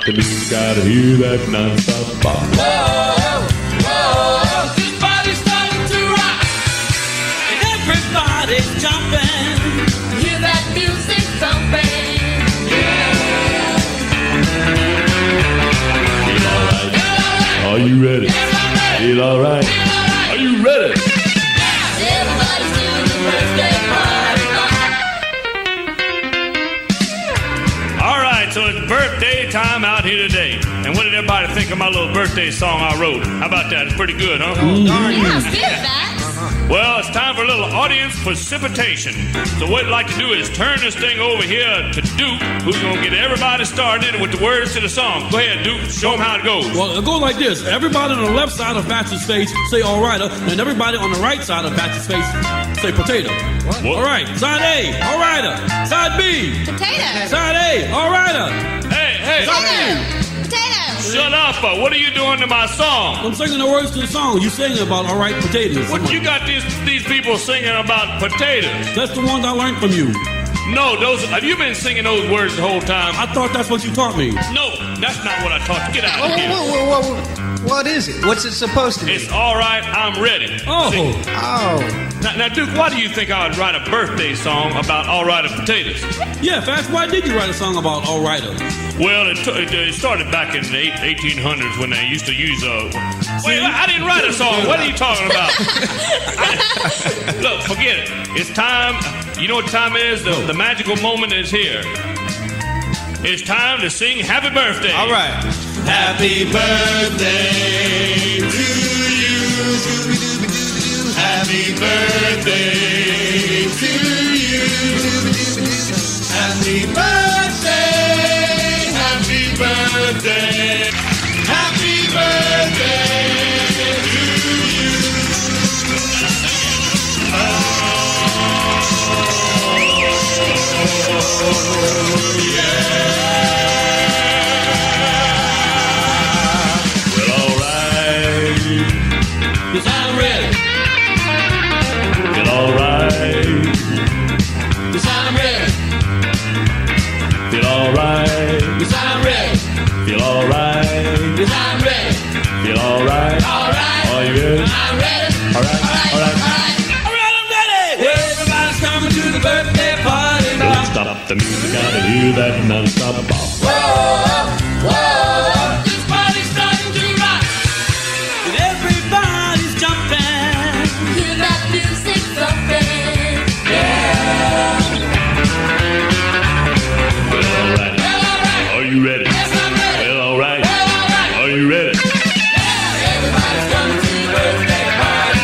the music, gotta hear that non-stop bop. Whoa, whoa, this body's starting to rock. And everybody's jumping. Hear that music thumping. Yeah. Feel alright. Are you ready? Feel alright. Are you ready? Everybody's doing the birthday party. All right, so it's birthday time out here today. And what did everybody think of my little birthday song I wrote? How about that? It's pretty good, huh? Yeah, it's good, Max. Well, it's time for a little audience precipitation. So what I'd like to do is turn this thing over here to Duke, who's going to get everybody started with the words to the song. Go ahead, Duke. Show them how it goes. Well, it goes like this. Everybody on the left side of Patch's face say all righter, and everybody on the right side of Patch's face say potato. What? All right. Side A, all righter. Side B. Potato. Side A, all righter. Hey. Potato. Potato. Shut up. What are you doing to my song? I'm singing the words to the song. You singing about all right potatoes. What you got these people singing about potatoes? That's the ones I learned from you. No, have you been singing those words the whole time? I thought that's what you taught me. No, that's not what I taught you. Get out of here. Whoa. What is it? What's it supposed to be? It's all right, I'm ready. Oh. Sing. Oh. Now, Duke, why do you think I would write a birthday song about all right potatoes? Yeah, Fast, why did you write a song about all righter? Well, it started back in the 1800s when they used to use Wait, I didn't write a song. What are you talking about? Look, forget it. It's time. You know what time is? The magical moment is here. It's time to sing Happy Birthday. All right. Happy birthday to you. Happy birthday to you. Happy birthday. Happy birthday. Happy birthday to you. Cause I'm ready. Feel alright. Cause I'm ready. Feel alright. Cause I'm ready. Feel alright. Cause I'm ready. Feel alright. Alright. Are you ready? I'm ready. Alright. Alright, I'm ready. Everybody's coming to the birthday party. Don't stop the music, gotta hear that non-stop bop. Whoa, this body's starting to rock. And everybody's jumping. Hear that music thumping. Feel alright. Are you ready? Feel alright. Are you ready? Everybody's coming to the birthday party.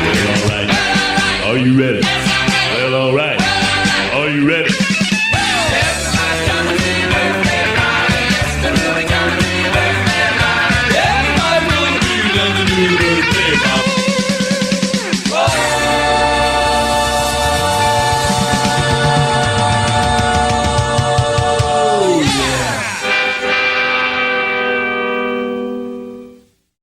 Feel alright. Are you ready? Feel alright. Are you ready?